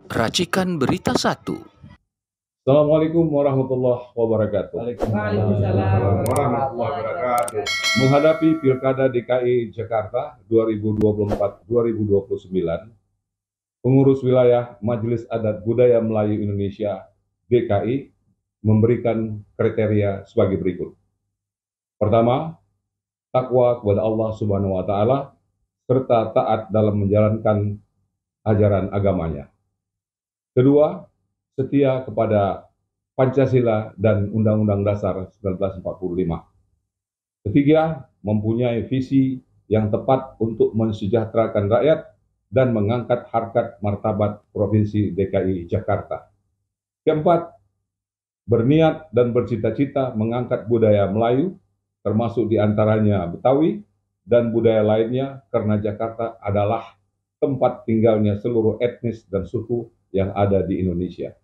Racikan Berita 1. Assalamualaikum warahmatullahi wabarakatuh. Waalaikumsalam warahmatullahi wabarakatuh. Menghadapi Pilkada DKI Jakarta 2024-2029, pengurus wilayah Majelis Adat Budaya Melayu Indonesia DKI memberikan kriteria sebagai berikut. Pertama, takwa kepada Allah Subhanahu wa Ta'ala serta taat dalam menjalankan ajaran agamanya. Kedua, setia kepada Pancasila dan Undang-Undang Dasar 1945. Ketiga, mempunyai visi yang tepat untuk mensejahterakan rakyat dan mengangkat harkat martabat Provinsi DKI Jakarta. Keempat, berniat dan bercita-cita mengangkat budaya Melayu, termasuk diantaranya Betawi dan budaya lainnya, karena Jakarta adalah tempat tinggalnya seluruh etnis dan suku yang ada di Indonesia.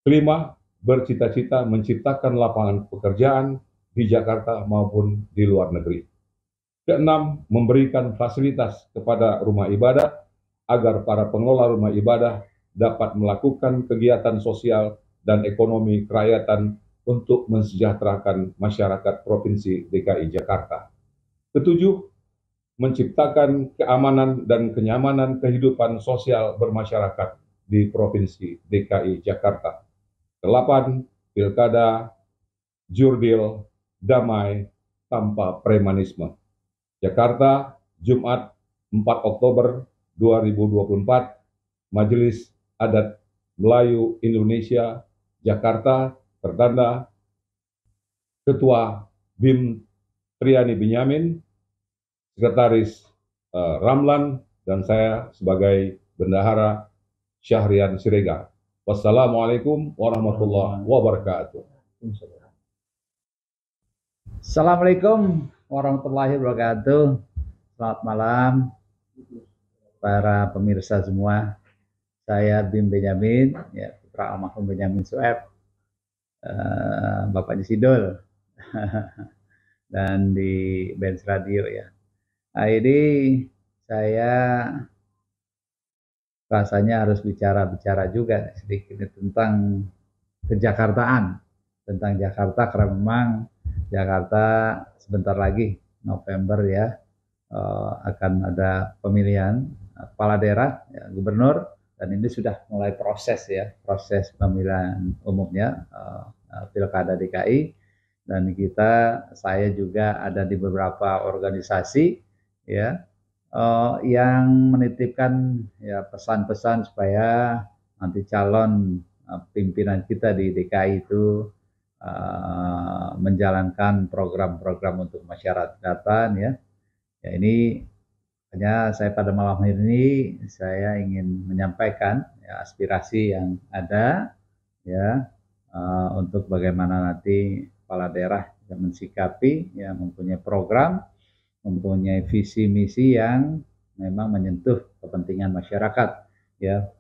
Kelima, bercita-cita menciptakan lapangan pekerjaan di Jakarta maupun di luar negeri. Keenam, memberikan fasilitas kepada rumah ibadah agar para pengelola rumah ibadah dapat melakukan kegiatan sosial dan ekonomi kerakyatan untuk mensejahterakan masyarakat Provinsi DKI Jakarta. Ketujuh, menciptakan keamanan dan kenyamanan kehidupan sosial bermasyarakat di Provinsi DKI Jakarta. Kedelapan, pilkada, jurdil, damai, tanpa premanisme. Jakarta, Jumat 4 Oktober 2024, Majelis Adat Melayu Indonesia, Jakarta, tertanda Ketua BIM Triani Binyamin, Sekretaris Ramlan, dan saya sebagai Bendahara Syahrian Siregar. Wassalamualaikum warahmatullahi wabarakatuh. Assalamualaikum warahmatullahi wabarakatuh. Selamat malam para pemirsa semua. Saya Bim Benyamin, ya, putra almarhum Benyamin Sueb, Bapaknya Sidol, dan di Benz Radio ya. Nah, ini saya rasanya harus bicara juga sedikit tentang kejakartaan, tentang Jakarta, karena memang Jakarta sebentar lagi November ya akan ada pemilihan kepala daerah, ya, gubernur, dan ini sudah mulai proses pemilihan umumnya Pilkada DKI, dan saya juga ada di beberapa organisasi ya yang menitipkan ya pesan-pesan supaya nanti calon pimpinan kita di DKI itu menjalankan program-program untuk masyarakatan ya. Ya, ini hanya saya pada malam ini saya ingin menyampaikan ya, aspirasi yang ada ya untuk bagaimana nanti kepala daerah yang mensikapi ya, mempunyai program, mempunyai visi misi yang memang menyentuh kepentingan masyarakat ya,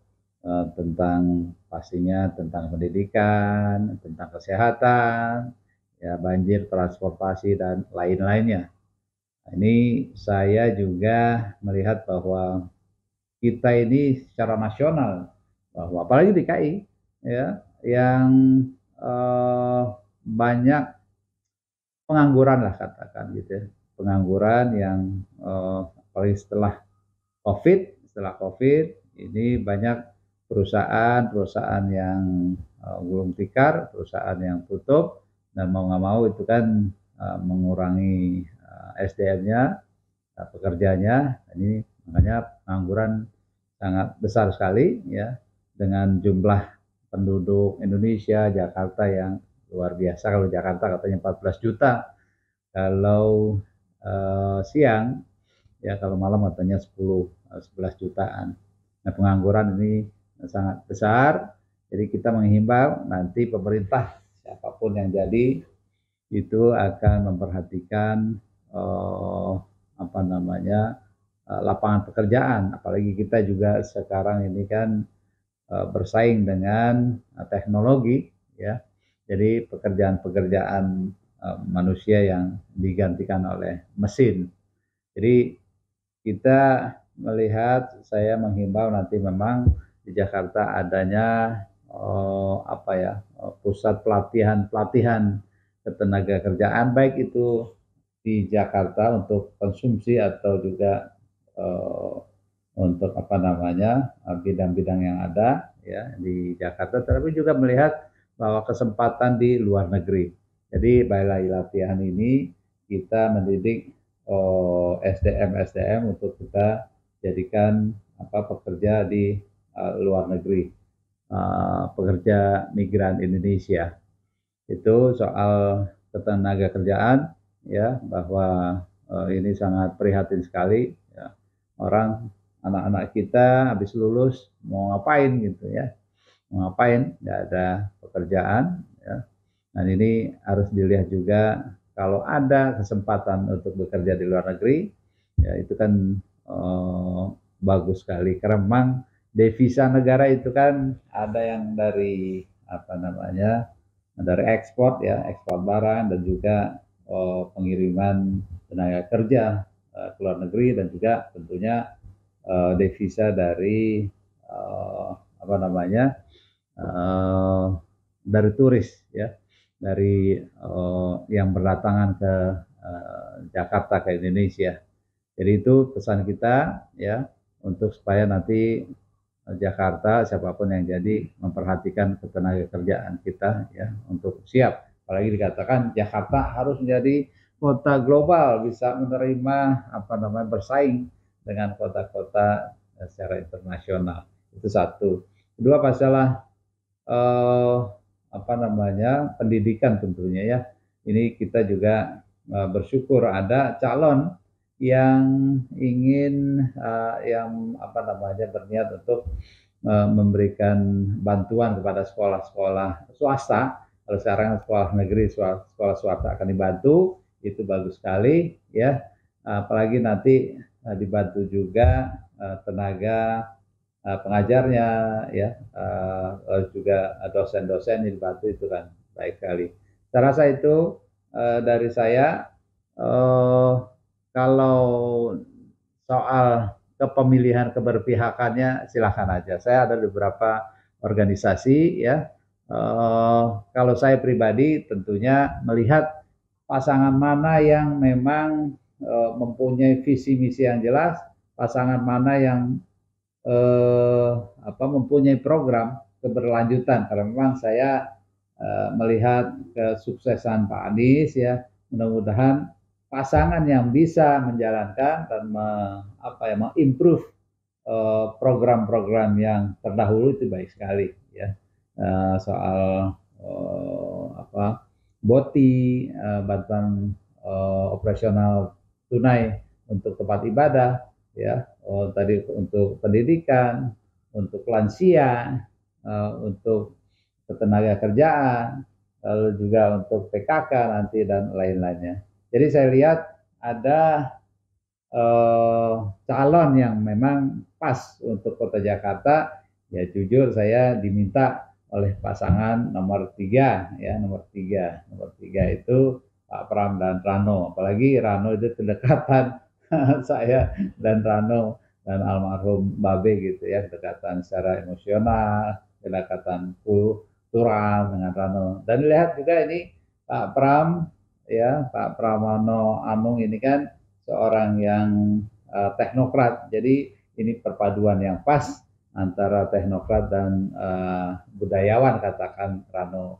tentang pastinya tentang pendidikan, tentang kesehatan, ya, banjir, transportasi, dan lain-lainnya. Nah, ini saya juga melihat bahwa kita ini secara nasional, bahwa apalagi DKI ya, yang banyak pengangguran lah katakan gitu ya. Pengangguran yang apalagi setelah COVID ini banyak perusahaan yang gulung tikar, perusahaan yang tutup, dan mau nggak mau itu kan mengurangi SDM-nya, pekerjanya. Ini makanya pengangguran sangat besar sekali ya, dengan jumlah penduduk Indonesia, Jakarta yang luar biasa. Kalau Jakarta katanya 14 juta, kalau siang ya, kalau malam katanya 11 jutaan. Nah, pengangguran ini sangat besar. Jadi kita menghimbau nanti pemerintah siapapun yang jadi itu akan memperhatikan lapangan pekerjaan. Apalagi kita juga sekarang ini kan bersaing dengan teknologi ya. Jadi pekerjaan-pekerjaan manusia yang digantikan oleh mesin. Jadi kita melihat, saya menghimbau nanti memang di Jakarta adanya pusat pelatihan ketenaga kerjaan, baik itu di Jakarta untuk konsumsi atau juga untuk bidang-bidang yang ada ya di Jakarta, tapi juga melihat bahwa kesempatan di luar negeri. Jadi balai latihan ini kita mendidik SDM untuk kita jadikan pekerja di luar negeri, pekerja migran Indonesia. Itu soal ketenaga kerjaan ya, bahwa ini sangat prihatin sekali ya. Anak-anak kita habis lulus mau ngapain gitu ya, mau ngapain, nggak ada pekerjaan ya. Dan ini harus dilihat juga, kalau ada kesempatan untuk bekerja di luar negeri ya itu kan bagus sekali, karena memang devisa negara itu kan ada yang dari dari ekspor ya, ekspor barang, dan juga pengiriman tenaga kerja ke luar negeri, dan juga tentunya devisa dari dari turis ya, dari yang berdatangan ke Jakarta, ke Indonesia. Jadi itu pesan kita ya, untuk supaya nanti Jakarta, siapapun yang jadi, memperhatikan ketenaga kerjaan kita ya, untuk siap. Apalagi dikatakan Jakarta harus menjadi kota global, bisa menerima bersaing dengan kota-kota secara internasional. Itu satu. Kedua, masalah pendidikan tentunya ya. Ini kita juga bersyukur ada calon yang ingin berniat untuk memberikan bantuan kepada sekolah-sekolah swasta. Kalau sekarang sekolah negeri, sekolah swasta akan dibantu, itu bagus sekali ya. Apalagi nanti dibantu juga tenaga pengajarnya ya, juga dosen-dosen yang dibantu, itu kan baik sekali. Saya rasa itu dari saya. Kalau soal kepemilihan keberpihakannya silahkan aja. Saya ada beberapa organisasi ya. Kalau saya pribadi tentunya melihat pasangan mana yang memang mempunyai visi misi yang jelas, pasangan mana yang mempunyai program keberlanjutan. Karena memang saya melihat kesuksesan Pak Anies ya, mudah-mudahan pasangan yang bisa menjalankan dan mengimprove program-program yang terdahulu itu baik sekali ya. Soal BOTI, bantuan operasional tunai untuk tempat ibadah ya, tadi untuk pendidikan, untuk lansia, untuk ketenaga kerjaan, lalu juga untuk PKK nanti dan lain-lainnya. Jadi saya lihat ada calon yang memang pas untuk Kota Jakarta. Ya jujur saya diminta oleh pasangan nomor 3 ya, nomor 3 itu Pak Pram dan Rano. Apalagi Rano itu kedekatan saya dan Rano dan almarhum Babe gitu ya, kedekatan secara emosional, kedekatan kultural dengan Rano. Dan lihat juga ini Pak Pram ya, Pak Pramono Anung ini kan seorang yang teknokrat. Jadi ini perpaduan yang pas antara teknokrat dan budayawan, katakan Rano.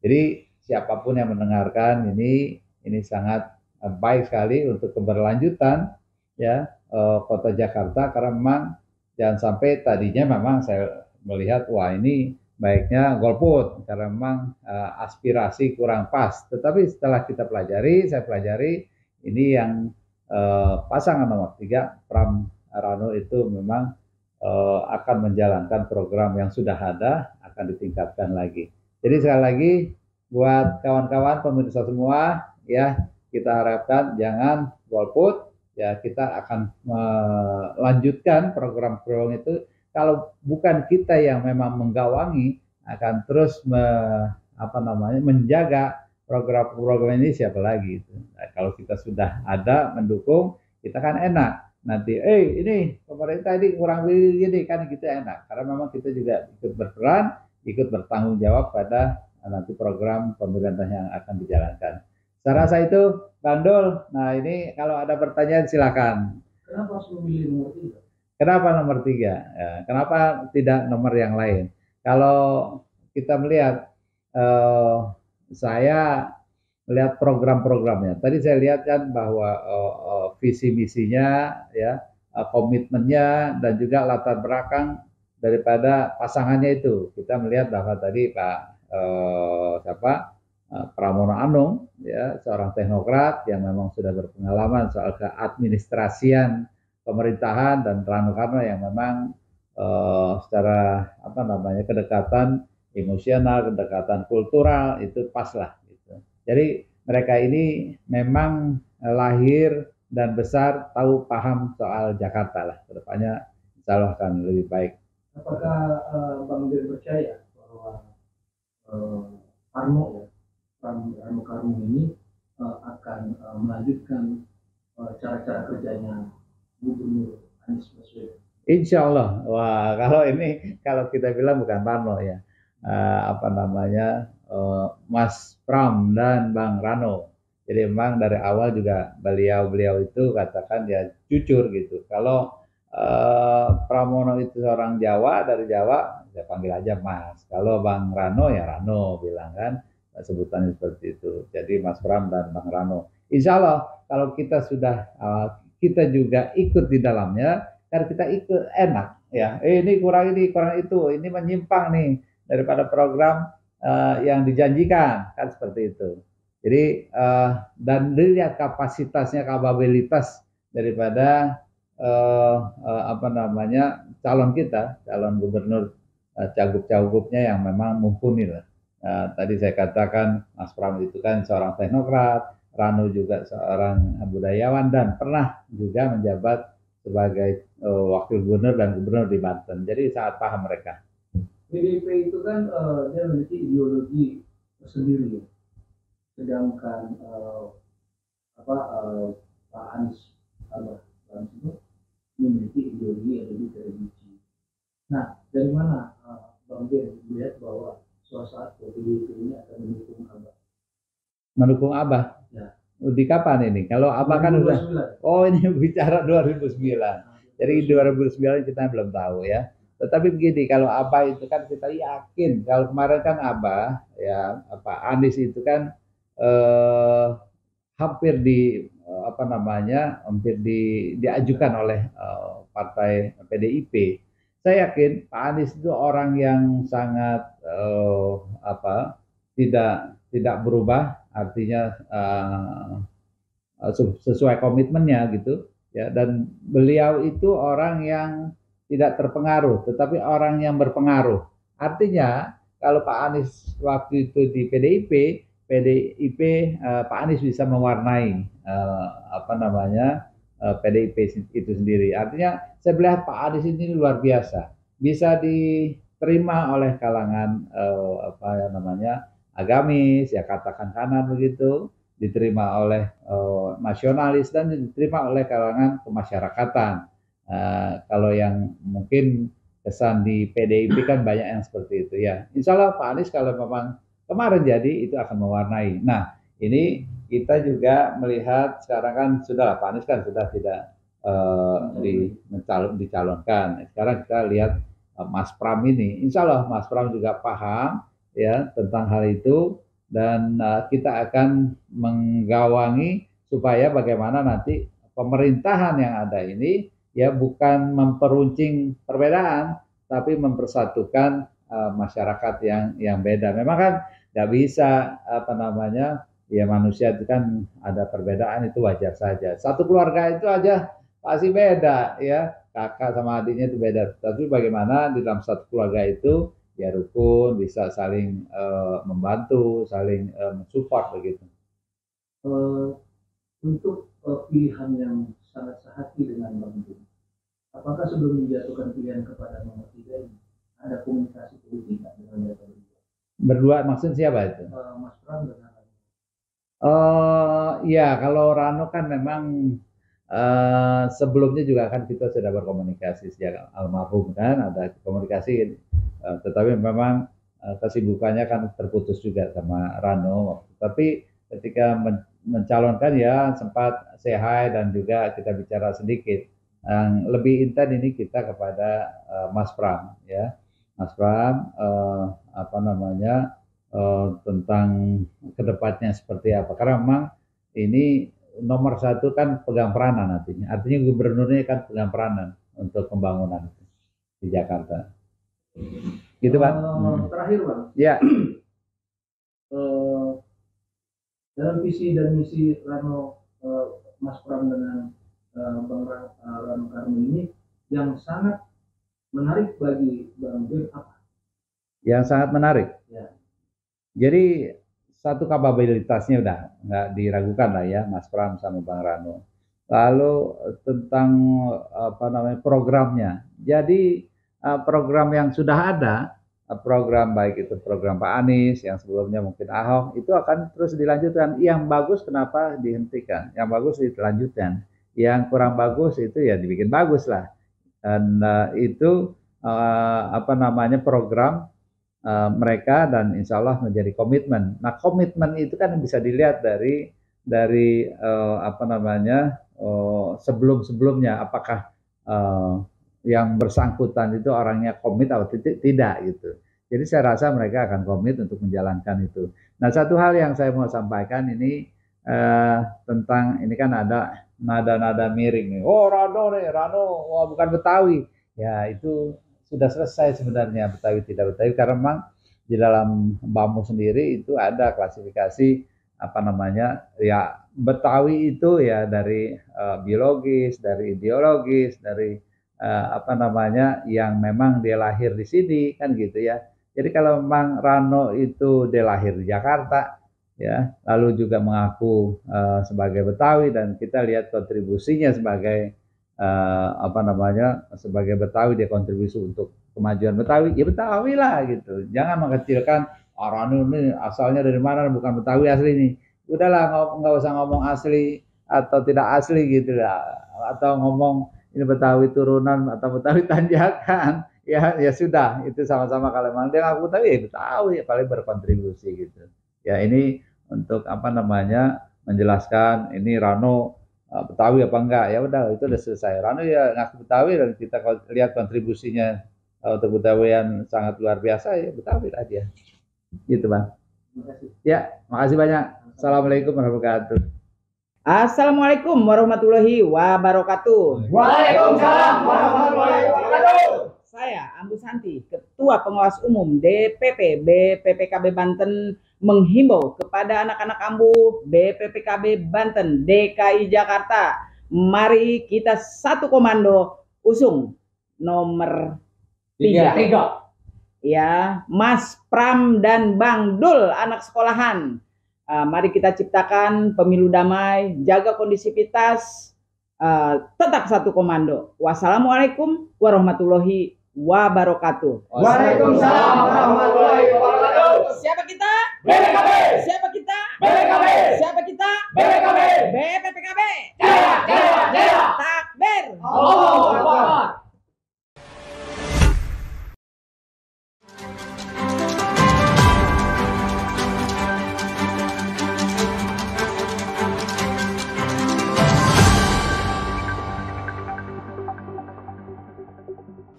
Jadi siapapun yang mendengarkan ini sangat baik sekali untuk keberlanjutan ya Kota Jakarta, karena memang jangan sampai tadinya memang saya melihat wah ini baiknya golput karena memang aspirasi kurang pas. Tetapi setelah saya pelajari ini yang pasangan nomor 3 Pram Rano itu memang akan menjalankan program yang sudah ada, akan ditingkatkan lagi. Jadi sekali lagi buat kawan-kawan pemirsa semua ya, kita harapkan jangan golput ya, kita akan melanjutkan program-program itu. Kalau bukan kita yang memang menggawangi, akan terus menjaga program-program ini, siapa lagi itu. Nah, kalau kita sudah ada mendukung, kita kan enak. nanti, ini pemerintah ini kurang begini kan gitu enak. Karena memang kita juga ikut berperan, ikut bertanggung jawab pada nanti program pemerintah yang akan dijalankan. Saya rasa itu, Bang Dul. Nah ini kalau ada pertanyaan silakan. Kenapa harus memilih nomor 3? Kenapa nomor 3? Ya, kenapa tidak nomor yang lain? Kalau kita melihat, saya melihat program-programnya. Tadi saya lihat kan bahwa visi misinya, ya, komitmennya dan juga latar belakang daripada pasangannya itu. Kita melihat bahwa tadi Pak Pramono Anung, ya, seorang teknokrat yang memang sudah berpengalaman soal keadministrasian pemerintahan, dan Rano Karno yang memang secara kedekatan emosional, kedekatan kultural itu pas lah. Gitu. Jadi mereka ini memang lahir dan besar tahu paham soal Jakarta lah. Kedepannya insya Allah akan lebih baik. Apakah Bang Ben percaya bahwa Rano Karno ini akan melanjutkan cara-cara kerjanya Gubernur Anies Baswedan? Insya Allah. Wah, kalau kita bilang bukan Parno ya, Mas Pram dan Bang Rano. Jadi memang dari awal juga beliau itu katakan ya jujur gitu. Kalau Pramono itu seorang Jawa, dari Jawa, saya panggil aja Mas. Kalau Bang Rano ya Rano, bilang kan sebutannya seperti itu. Jadi Mas Pram dan Bang Rano. Insya Allah kalau kita sudah kita juga ikut di dalamnya, karena kita ikut enak ya. Ini kurang itu, ini menyimpang nih daripada program yang dijanjikan, kan seperti itu. Jadi dan dilihat kapasitasnya, kapabilitas daripada calon kita, calon gubernur, cagup-cagupnya yang memang mumpuni lah. Tadi saya katakan Mas Pram itu kan seorang teknokrat, Rano juga seorang budayawan dan pernah juga menjabat sebagai wakil gubernur dan gubernur di Banten. Jadi sangat paham mereka. PDIP itu kan dia memiliki ideologi tersendiri, sedangkan Pak Anies itu memiliki ideologi yang lebih terbuka. Nah, dari mana Bang Ben melihat bahwa suatu saat PDIP ini akan mendukung Abah? Mendukung Abah? Ya. Di kapan ini? Kalau Abah kan udah, ini bicara 2009. Jadi 2009 kita belum tahu ya. Tetapi begini, kalau Abah itu kan kita yakin, kalau kemarin kan Abah ya, Pak Anies itu kan hampir diajukan oleh partai PDIP. Saya yakin Pak Anies itu orang yang sangat tidak berubah, artinya sesuai komitmennya gitu ya, dan beliau itu orang yang tidak terpengaruh tetapi orang yang berpengaruh. Artinya kalau Pak Anies waktu itu di PDIP Pak Anies bisa mewarnai PDIP itu sendiri. Artinya saya melihat Pak Anies ini luar biasa, bisa diterima oleh kalangan agamis, ya katakan kanan begitu, diterima oleh nasionalis dan diterima oleh kalangan kemasyarakatan. Kalau yang mungkin kesan di PDIP kan banyak yang seperti itu ya. Insya Allah Pak Anies kalau memang kemarin jadi itu akan mewarnai. Nah ini kita juga melihat sekarang kan sudah Pak Anies kan sudah tidak dicalonkan. Sekarang kita lihat Mas Pram ini. Insya Allah Mas Pram juga paham ya tentang hal itu, dan kita akan menggawangi supaya bagaimana nanti pemerintahan yang ada ini ya bukan memperuncing perbedaan tapi mempersatukan masyarakat yang beda. Memang kan nggak bisa ya manusia itu kan ada perbedaan, itu wajar saja. Satu keluarga itu aja pasti beda ya, kakak sama adiknya itu beda. Tapi bagaimana di dalam satu keluarga itu ya rukun, bisa saling membantu, saling mensupport begitu. Untuk pilihan yang sangat sehati dengan Bang Ben, apakah sebelum menjatuhkan pilihan kepada nomor 3 ini ada komunikasi politik dengan mereka berdua? Maksud siapa itu? Mas Pram dan ya kalau Rano kan memang sebelumnya juga kan kita sudah berkomunikasi sejak almarhum kan, ada komunikasi, tetapi memang kesibukannya kan terputus juga sama Rano. Tapi ketika mencalonkan ya sempat say hi dan juga kita bicara sedikit. Yang lebih intens ini kita kepada Mas Pram ya, Mas Pram tentang kedepannya seperti apa. Karena memang ini nomor satu kan pegang peranan artinya gubernurnya kan pegang peranan untuk pembangunan di Jakarta. Gitu Bang. Terakhir Bang. Ya. Dalam visi dan misi Rano, Mas Pram dengan Bang Rano Karno ini yang sangat menarik bagi Bang Ben apa? Yang sangat menarik. Ya. Jadi satu kapabilitasnya udah nggak diragukan lah ya Mas Pram sama Bang Rano. Lalu tentang programnya. Jadi program yang sudah ada, program baik itu program Pak Anies yang sebelumnya mungkin Ahok itu akan terus dilanjutkan. Yang bagus kenapa dihentikan? Yang bagus dilanjutkan. Yang kurang bagus itu ya dibikin bagus lah. Dan itu program mereka dan insya Allah menjadi komitmen. Nah komitmen itu kan bisa dilihat dari sebelum-sebelumnya apakah yang bersangkutan itu orangnya komit atau tidak gitu. Jadi saya rasa mereka akan komit untuk menjalankan itu. Nah satu hal yang saya mau sampaikan ini tentang ini kan ada nada-nada miring nih. Oh Rano wah bukan Betawi. Ya itu sudah selesai sebenarnya Betawi tidak Betawi karena memang di dalam BAMU sendiri itu ada klasifikasi ya Betawi itu ya dari biologis, dari ideologis, dari yang memang dia lahir di sini kan gitu ya. Jadi kalau memang Rano itu dia lahir di Jakarta ya, lalu juga mengaku sebagai Betawi dan kita lihat kontribusinya sebagai sebagai Betawi dia kontribusi untuk kemajuan Betawi, ya Betawi lah gitu. Jangan mengecilkan orang ini asalnya dari mana bukan Betawi asli nih. Udahlah nggak usah ngomong asli atau tidak asli gitu lah. Atau ngomong ini Betawi turunan atau Betawi tanjakan. Ya sudah itu sama-sama kalau memang dia ngaku Betawi ya Betawi ya paling berkontribusi gitu. Ya ini untuk menjelaskan ini Rano Betawi apa enggak, ya udah itu udah selesai. Rano ya ngaku Betawi dan kita lihat kontribusinya untuk Betawian sangat luar biasa ya Betawi lah dia. Gitu Bang. Ya, makasih banyak. Assalamualaikum warahmatullahi wabarakatuh. Assalamualaikum warahmatullahi wabarakatuh. Waalaikumsalam warahmatullahi wabarakatuh. Saya Ambu Santi, Ketua Pengawas Umum DPP BPPKB Banten menghimbau kepada anak-anak Ambu BPPKB Banten DKI Jakarta, mari kita satu komando usung nomor 3. Ya, Mas Pram dan Bang Dul anak sekolahan. Mari kita ciptakan pemilu damai, jaga kondisivitas, tetap satu komando. Wassalamualaikum warahmatullahi wabarakatuh. Waalaikumsalam warahmatullahi wabarakatuh. Siapa kita? BPKB. Siapa kita? BPKB. Siapa kita? BPKB. BPPKB. Jaya, jaya, jaya. Takbir. Allahu Akbar.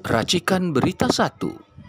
Racikan Berita 1.